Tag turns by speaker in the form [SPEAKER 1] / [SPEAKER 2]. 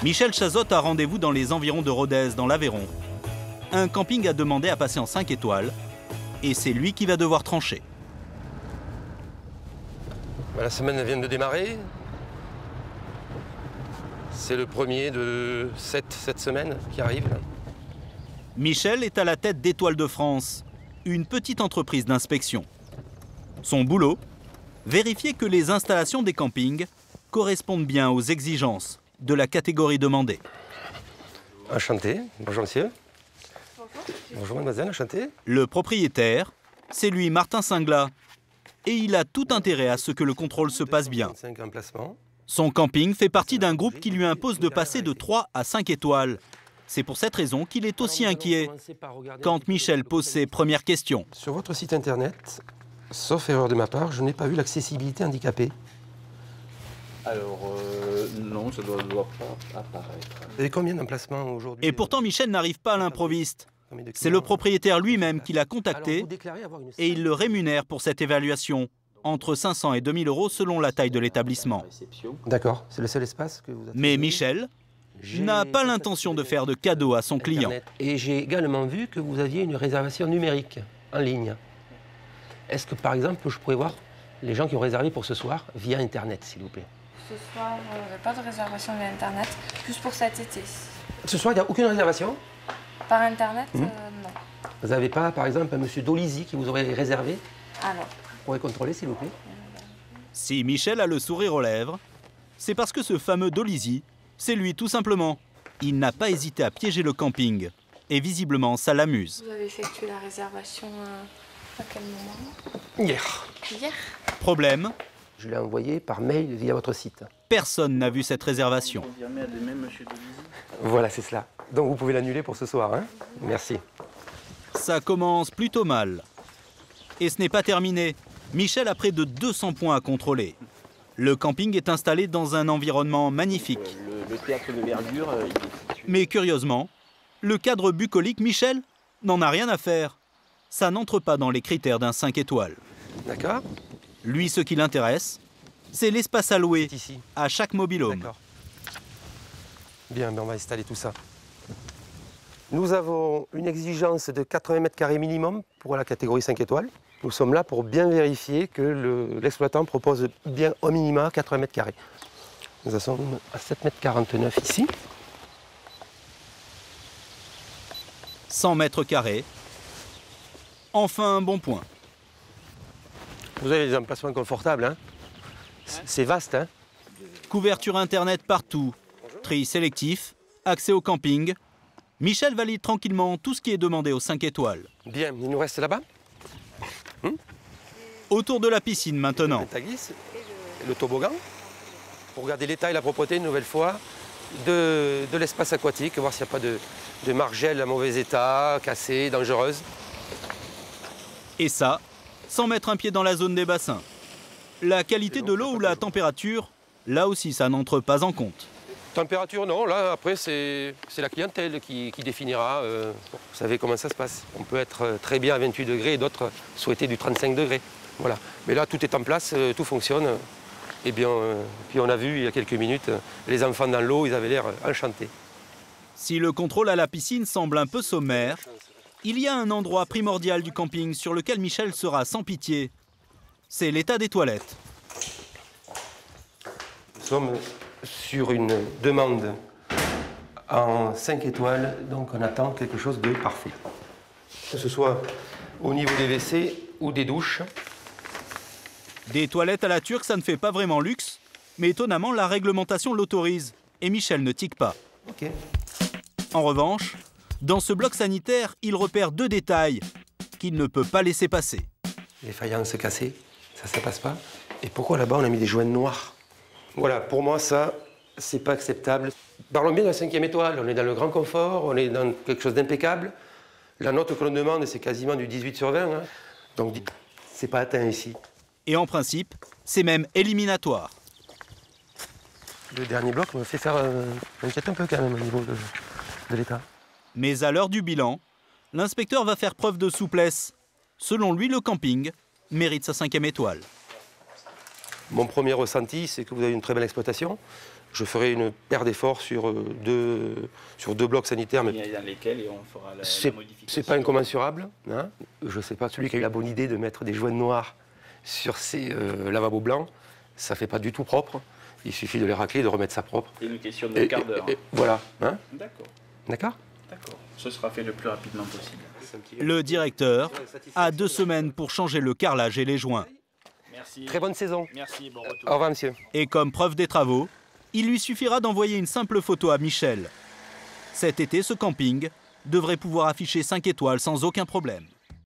[SPEAKER 1] Michel Chazotte a rendez-vous dans les environs de Rodez, dans l'Aveyron. Un camping a demandé à passer en 5 étoiles et c'est lui qui va devoir trancher.
[SPEAKER 2] La semaine vient de démarrer. C'est le premier de 7 semaines qui arrive.
[SPEAKER 1] Michel est à la tête d'Étoile de France, une petite entreprise d'inspection. Son boulot, vérifier que les installations des campings correspondent bien aux exigences de la catégorie demandée.
[SPEAKER 2] Enchanté, bonjour monsieur. Bonjour mademoiselle, enchanté.
[SPEAKER 1] Le propriétaire, c'est lui, Martin Singla, et il a tout intérêt à ce que le contrôle se passe bien. Son camping fait partie d'un groupe qui lui impose de passer de 3 à 5 étoiles. C'est pour cette raison qu'il est aussi inquiet quand Michel pose ses premières questions.
[SPEAKER 2] Sur votre site internet, sauf erreur de ma part, je n'ai pas vu l'accessibilité handicapée.
[SPEAKER 3] Alors, non, ça ne doit pas apparaître.
[SPEAKER 2] Et combien d'emplacements aujourd'hui?
[SPEAKER 1] Et pourtant, Michel n'arrive pas à l'improviste. C'est le propriétaire lui-même qui l'a contacté et il le rémunère pour cette évaluation, entre 500 et 2000 € selon la taille de l'établissement.
[SPEAKER 2] D'accord, c'est le seul espace que vous avez.
[SPEAKER 1] Mais Michel n'a pas l'intention de faire de cadeaux à son client.
[SPEAKER 2] Et j'ai également vu que vous aviez une réservation numérique en ligne. Est-ce que par exemple, je pourrais voir les gens qui ont réservé pour ce soir via Internet, s'il vous plaît?
[SPEAKER 4] Ce soir, pas de réservation via Internet, juste pour cet été.
[SPEAKER 2] Ce soir, il n'y a aucune réservation?
[SPEAKER 4] Par Internet, non.
[SPEAKER 2] Vous n'avez pas, par exemple, un monsieur Dolizy qui vous aurait réservé?
[SPEAKER 4] Alors.
[SPEAKER 2] Vous pourrez contrôler, s'il vous plaît?
[SPEAKER 1] Si Michel a le sourire aux lèvres, c'est parce que ce fameux Dolizy, c'est lui tout simplement. Il n'a pas hésité à piéger le camping. Et visiblement, ça l'amuse.
[SPEAKER 4] Vous avez effectué la réservation à quel moment?
[SPEAKER 2] Hier.
[SPEAKER 4] Hier?
[SPEAKER 1] Problème,
[SPEAKER 2] Je l'ai envoyé par mail via votre site.
[SPEAKER 1] personne n'a vu cette réservation.
[SPEAKER 2] Voilà, c'est cela. Donc vous pouvez l'annuler pour ce soir, hein? Merci.
[SPEAKER 1] Ça commence plutôt mal. Et ce n'est pas terminé. Michel a près de 200 points à contrôler. Le camping est installé dans un environnement magnifique.
[SPEAKER 3] Le théâtre de verdure, il est situé.
[SPEAKER 1] Mais curieusement, le cadre bucolique, Michel, n'en a rien à faire. Ça n'entre pas dans les critères d'un 5 étoiles.
[SPEAKER 2] D'accord.
[SPEAKER 1] Lui, ce qui l'intéresse, c'est l'espace alloué
[SPEAKER 2] Ici.
[SPEAKER 1] à chaque mobil-home.
[SPEAKER 2] D'accord. Bien, ben on va installer tout ça. Nous avons une exigence de 80 mètres carrés minimum pour la catégorie 5 étoiles. Nous sommes là pour bien vérifier que l'exploitant propose bien au minima 80 mètres carrés. Nous en sommes à 7,49 m ici.
[SPEAKER 1] 100 mètres carrés. Enfin un bon point.
[SPEAKER 2] Vous avez des emplacements confortables, hein? C'est vaste, hein?
[SPEAKER 1] Couverture internet partout. Tri sélectif. Accès au camping. Michel valide tranquillement tout ce qui est demandé aux 5 étoiles.
[SPEAKER 2] Bien, il nous reste là-bas.
[SPEAKER 1] Autour de la piscine maintenant.
[SPEAKER 2] Le taglisse, le toboggan. Pour regarder l'état et la propreté, une nouvelle fois, de l'espace aquatique, voir s'il n'y a pas de margelles à mauvais état, cassées, dangereuses.
[SPEAKER 1] Et ça, sans mettre un pied dans la zone des bassins. La qualité de l'eau ou la température, là aussi ça n'entre pas en compte.
[SPEAKER 2] Température, non. Là, après, c'est la clientèle qui définira. Vous savez comment ça se passe. On peut être très bien à 28 degrés et d'autres souhaiter du 35 degrés. Voilà. Mais là, tout est en place, tout fonctionne. Et bien, puis on a vu il y a quelques minutes, les enfants dans l'eau, ils avaient l'air enchantés.
[SPEAKER 1] Si le contrôle à la piscine semble un peu sommaire, il y a un endroit primordial du camping sur lequel Michel sera sans pitié. C'est l'état des toilettes.
[SPEAKER 2] Nous sommes sur une demande en 5 étoiles, donc on attend quelque chose de parfait. Que ce soit au niveau des WC ou des douches.
[SPEAKER 1] Des toilettes à la turque, ça ne fait pas vraiment luxe, mais étonnamment, la réglementation l'autorise. Et Michel ne tique pas.
[SPEAKER 2] Ok.
[SPEAKER 1] En revanche, dans ce bloc sanitaire, il repère 2 détails qu'il ne peut pas laisser passer.
[SPEAKER 2] Les faïences cassées, ça passe pas. Et pourquoi là-bas on a mis des joints noirs? Voilà, pour moi ça, c'est pas acceptable. Parlons bien de la 5e étoile, on est dans le grand confort, on est dans quelque chose d'impeccable. La note que l'on demande, c'est quasiment du 18 sur 20. Hein. Donc c'est pas atteint ici.
[SPEAKER 1] Et en principe, c'est même éliminatoire.
[SPEAKER 2] Le dernier bloc me fait faire m'inquiète un peu quand même au niveau de l'état.
[SPEAKER 1] Mais à l'heure du bilan, l'inspecteur va faire preuve de souplesse. Selon lui, le camping mérite sa 5e étoile.
[SPEAKER 2] Mon premier ressenti, c'est que vous avez une très belle exploitation. Je ferai une paire d'efforts sur deux blocs sanitaires.
[SPEAKER 3] Mais dans lesquels on fera la modification.
[SPEAKER 2] C'est pas incommensurable. Hein. Je ne sais pas, celui qui a eu la bonne idée de mettre des joints noirs sur ces lavabos blancs, ça ne fait pas du tout propre. Il suffit de les racler et de remettre ça propre.
[SPEAKER 3] C'est une question de quart d'heure.
[SPEAKER 2] Voilà. Hein.
[SPEAKER 3] D'accord.
[SPEAKER 2] D'accord.
[SPEAKER 3] D'accord. Ce sera fait le plus rapidement possible.
[SPEAKER 1] Le directeur a 2 semaines pour changer le carrelage et les joints.
[SPEAKER 3] Merci.
[SPEAKER 2] Très bonne saison.
[SPEAKER 3] Merci, bon retour.
[SPEAKER 2] Au revoir, monsieur.
[SPEAKER 1] Et comme preuve des travaux, il lui suffira d'envoyer une simple photo à Michel. Cet été, ce camping devrait pouvoir afficher 5 étoiles sans aucun problème.